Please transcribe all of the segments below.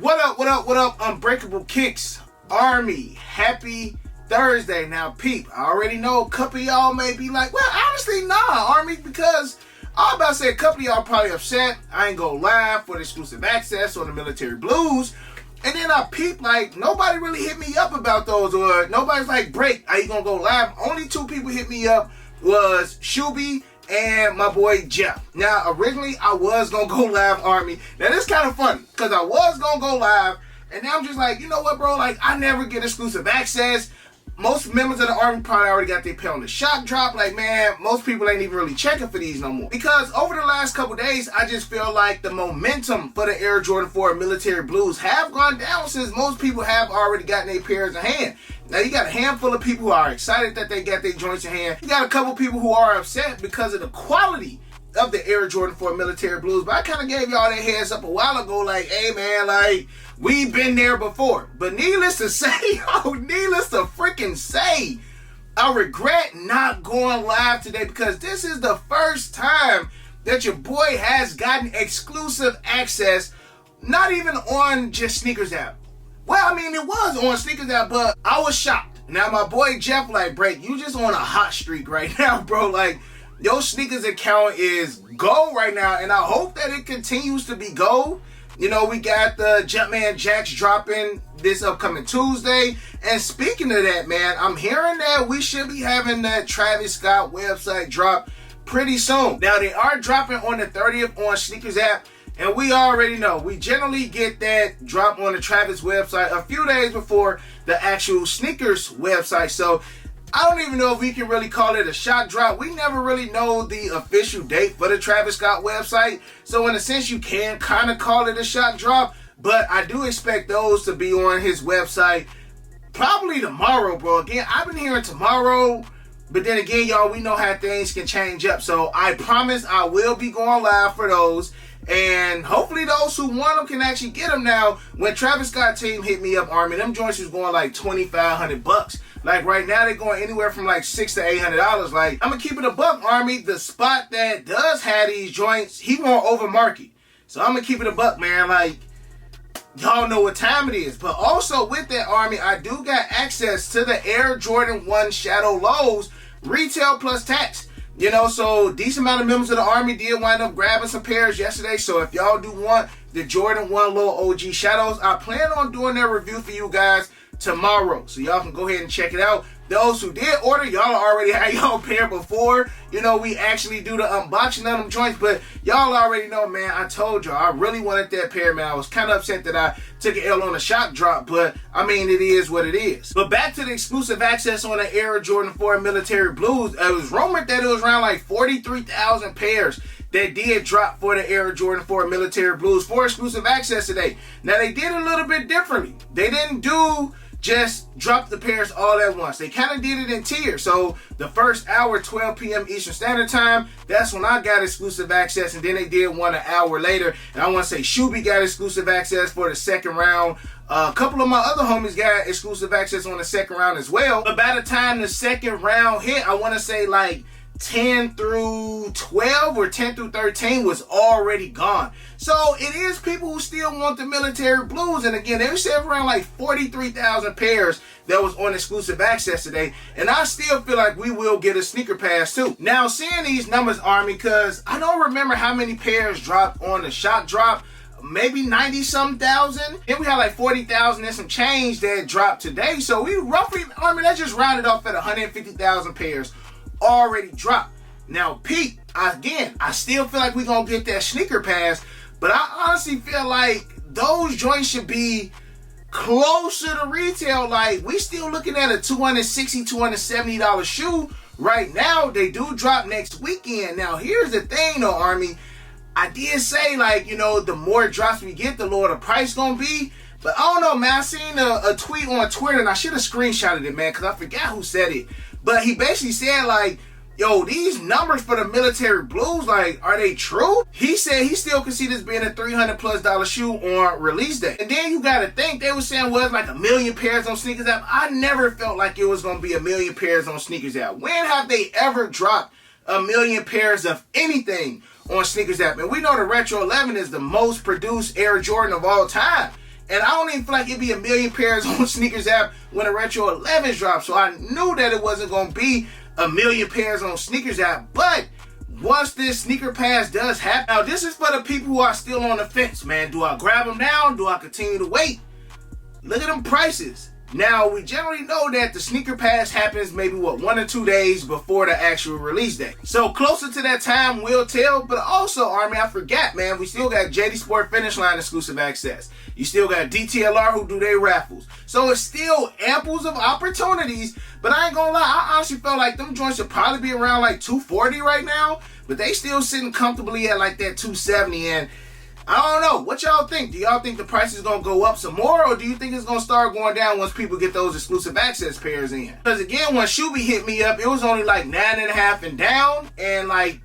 What up, what up, what up, Unbreakable Kicks Army? Happy Thursday. Now, peep, I already know a couple of y'all may be like, well, honestly, nah, Army, because I'm about to say a couple of y'all probably upset. I ain't go live for the exclusive access on the Military Blues. And then I peep, like, nobody really hit me up about those, or nobody's like, Break, are you gonna go live? Only two people hit me up was Shuby and my boy Jeff. Now, originally, I was gonna go live, Army. Now, this is kind of funny, because I was gonna go live, and now I'm just like, you know what, bro? Like, I never get exclusive access. Most members of the Army probably already got their pay on the shock drop. Like, man, most people ain't even really checking for these no more. Because over the last couple days, I just feel like the momentum for the Air Jordan 4 Military Blues have gone down since most people have already gotten their pairs in hand. Now, you got a handful of people who are excited that they got their joints in hand. You got a couple people who are upset because of the quality of the Air Jordan 4 Military Blues. But I kind of gave y'all that heads up a while ago, like, hey, man, like, we've been there before. But needless to say, needless to freaking say, I regret not going live today because this is the first time that your boy has gotten exclusive access, not even on just Sneakers app. Well, I mean, it was on Sneakers app, but I was shocked. Now, my boy Jeff, like, Break, you just on a hot streak right now, bro. Like, your Sneakers account is gold right now, and I hope that it continues to be gold. You know, we got the Jumpman Jacks dropping this upcoming Tuesday. And speaking of that, man, I'm hearing that we should be having that Travis Scott website drop pretty soon. Now, they are dropping on the 30th on Sneakers app. And we already know, we generally get that drop on the Travis website a few days before the actual Sneakers website. So I don't even know if we can really call it a shot drop. We never really know the official date for the Travis Scott website. So in a sense, you can kind of call it a shot drop. But I do expect those to be on his website probably tomorrow, bro. Again, I've been hearing tomorrow. But then again, y'all, we know how things can change up. So I promise I will be going live for those. And hopefully those who want them can actually get them now. When Travis Scott team hit me up, Army, them joints was going like $2,500. Like right now they're going anywhere from like $600 to $800. Like, I'm gonna keep it a buck, Army. The spot that does have these joints, he won't overmarket. So I'm gonna keep it a buck, man. Like, y'all know what time it is. But also with that, Army, I do got access to the Air Jordan 1 Shadow Lows retail plus tax. You know, so decent amount of members of the Army did wind up grabbing some pairs yesterday. So if y'all do want the Jordan 1 Low OG Shadows, I plan on doing that review for you guys tomorrow. So y'all can go ahead and check it out. Those who did order, y'all already had y'all pair before. You know, we actually do the unboxing of them joints. But y'all already know, man, I told y'all, I really wanted that pair, man. I was kind of upset that I took an L on a shock drop. But, I mean, it is what it is. But back to the exclusive access on the Air Jordan 4 Military Blues. It was rumored that it was around like 43,000 pairs that did drop for the Air Jordan 4 Military Blues for exclusive access today. Now, they did a little bit differently. They didn't do just drop the pairs all at once. They kind of did it in tiers. So the first hour, 12 p.m. Eastern Standard Time, that's when I got exclusive access. And then they did one an hour later. And I want to say Shuby got exclusive access for the second round. A couple of my other homies got exclusive access on the second round as well. But by the time the second round hit, I want to say like 10 through 12 or 10 through 13 was already gone. So it is people who still want the Military Blues. And again, they said around like 43,000 pairs that was on exclusive access today. And I still feel like we will get a sneaker pass too. Now, seeing these numbers, Army, because I don't remember how many pairs dropped on the shot drop. Maybe 90-some thousand. Then we had like 40,000 and some change that dropped today. So we roughly, Army, that just rounded off at 150,000 pairs already dropped. Now, Pete, again, I still feel like we're going to get that sneaker pass, but I honestly feel like those joints should be closer to retail. Like, we still looking at a $260, $270 shoe right now. They do drop next weekend. Now, here's the thing, though, Army. I did say, like, you know, the more drops we get, the lower the price going to be. But I don't know, man. I seen a tweet on Twitter, and I should have screenshotted it, man, because I forgot who said it. But he basically said, like, yo, these numbers for the Military Blues, like, are they true? He said he still can see this being a $300+ shoe on release day. And then you got to think, they were saying, well, it's like 1 million pairs on Sneakers app. I never felt like it was going to be 1 million pairs on Sneakers app. When have they ever dropped 1 million pairs of anything on Sneakers app? And we know the Retro 11 is the most produced Air Jordan of all time. And I don't even feel like it'd be a million pairs on Sneakers app when a Retro 11s drop. So I knew that it wasn't going to be a million pairs on Sneakers app. But once this sneaker pass does happen, now this is for the people who are still on the fence, man. Do I grab them now? Do I continue to wait? Look at them prices. Now, we generally know that the sneaker pass happens maybe, 1 or 2 days before the actual release date. So closer to that time, we'll tell. But also, Army, I forgot, man, we still got JD Sport Finish Line exclusive access. You still got DTLR who do their raffles. So it's still amples of opportunities. But I ain't gonna lie, I honestly felt like them joints should probably be around like $240 right now. But they still sitting comfortably at like that $270. And I don't know. What y'all think? Do y'all think the price is going to go up some more, or do you think it's going to start going down once people get those exclusive access pairs in? Because again, when Shuby hit me up, it was only like 9.5 and down and like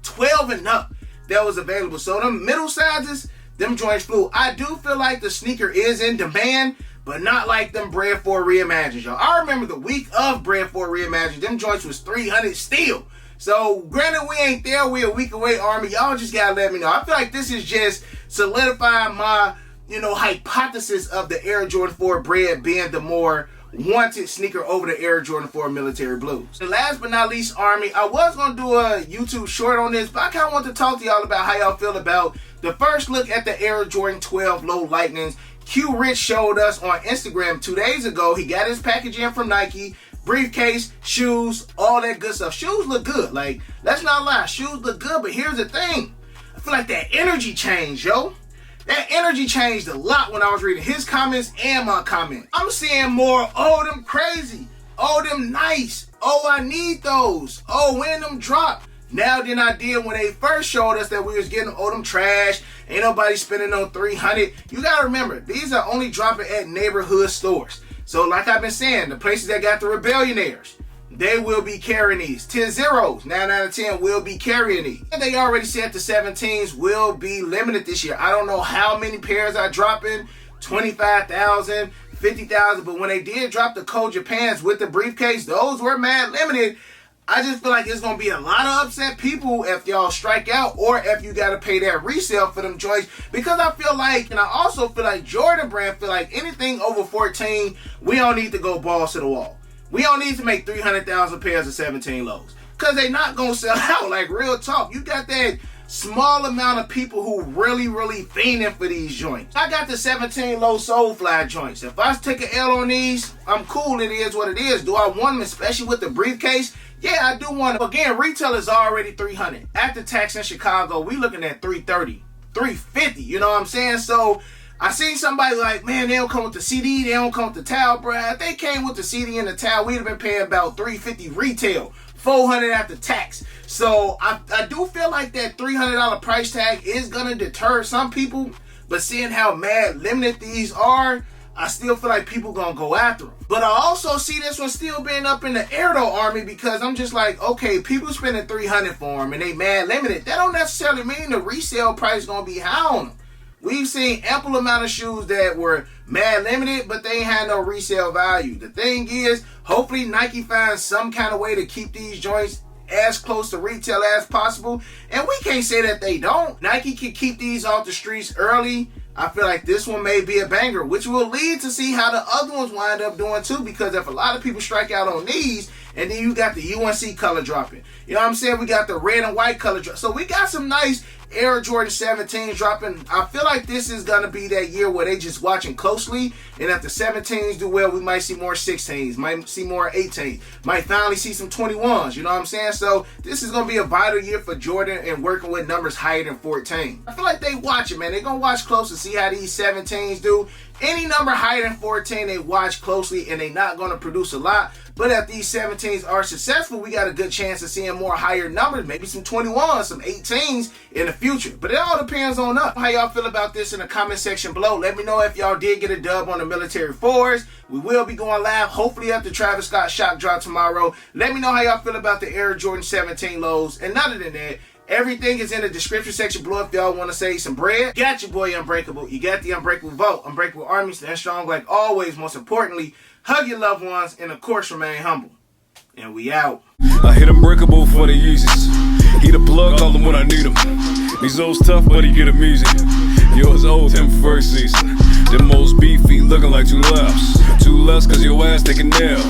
12 and up that was available. So them middle sizes, them joints flew. I do feel like the sneaker is in demand, but not like them Bread 4 Reimagined, y'all. I remember the week of Bread 4 Reimagined, them joints was 300 still. So, granted, we ain't there. We a week away, Army. Y'all just gotta let me know. I feel like this is just solidifying my, hypothesis of the Air Jordan 4 Bread being the more wanted sneaker over the Air Jordan 4 Military Blues. And last but not least, Army, I was gonna do a YouTube short on this, but I kind of want to talk to y'all about how y'all feel about the first look at the Air Jordan 12 Low Lightnings. Q Rich showed us on Instagram 2 days ago. He got his package in from Nike. Briefcase, shoes, all that good stuff. Shoes look good. Like, let's not lie. Shoes look good, but here's the thing. I feel like that energy changed, yo. That energy changed a lot when I was reading his comments and my comments. I'm seeing more, oh, them crazy. Oh, them nice. Oh, I need those. Oh, when them drop. Now than I did when they first showed us that we was getting, oh, them trash. Ain't nobody spending no 300. You got to remember, these are only dropping at neighborhood stores. So like I've been saying, the places that got the Rebellionaires, they will be carrying these. 10 zeros, 9 out of 10 will be carrying these. And they already said the 17s will be limited this year. I don't know how many pairs are dropping, 25,000, 50,000, but when they did drop the Code Japans with the briefcase, those were mad limited. I just feel like it's going to be a lot of upset people if y'all strike out or if you got to pay that resale for them joints. Because I feel like, and I also feel like Jordan Brand feel like anything over 14, we don't need to go balls to the wall. We don't need to make 300,000 pairs of 17 lows. Because they not going to sell out. Like, real talk. You got that small amount of people who really fiending for these joints. I got the 17 low Soulfly joints. If I take an L on these, I'm cool. It is what it is. Do I want them, especially with the briefcase? Yeah, I do want to. Again, retail is already 300. After tax in Chicago, we looking at 330, 350. You know what I'm saying? So I seen somebody like, man, they don't come with the CD, they don't come with the towel, bruh. If they came with the CD and the towel, we'd have been paying about 350 retail, 400 after tax. So I do feel like that $300 price tag is gonna deter some people. But seeing how mad limited these are, I still feel like people gonna go after them. But I also see this one still being up in the air though, Army, because I'm just like, okay, people spending $300 for them and they mad limited. That don't necessarily mean the resale price gonna be high on them. We've seen ample amount of shoes that were mad limited, but they ain't had no resale value. The thing is, hopefully Nike finds some kind of way to keep these joints as close to retail as possible. And we can't say that they don't. Nike can keep these off the streets early. I feel like this one may be a banger, which will lead to see how the other ones wind up doing too, because if a lot of people strike out on these, and then you got the UNC color dropping. You know what I'm saying? We got the red and white color drop. So we got some nice Air Jordan 17s dropping. I feel like this is going to be that year where they just watching closely. And if the 17s do well, we might see more 16s, might see more 18s, might finally see some 21s. You know what I'm saying? So this is going to be a vital year for Jordan and working with numbers higher than 14. I feel like they watch it, man. They're going to watch close to see how these 17s do. Any number higher than 14, they watch closely, and they're not going to produce a lot. But if these 17s are successful, we got a good chance of seeing more higher numbers, maybe some 21s, some 18s in the future. But it all depends on us. How y'all feel about this in the comment section below. Let me know if y'all did get a dub on the military 4s. We will be going live, hopefully after Travis Scott shock drop tomorrow. Let me know how y'all feel about the Air Jordan 17 lows. And other than that, everything is in the description section below if y'all want to save some bread. You got your boy Unbreakable. You got the Unbreakable Vote. Unbreakable Army, stand strong like always. Most importantly, hug your loved ones and of course remain humble. And we out. I hit Unbreakable for the users. He the plug, call him when I need him. These old's tough, but he get him easy. Yours old, him first season. The most beefy, looking like two lefts. Two lefts, cause your ass take a nail.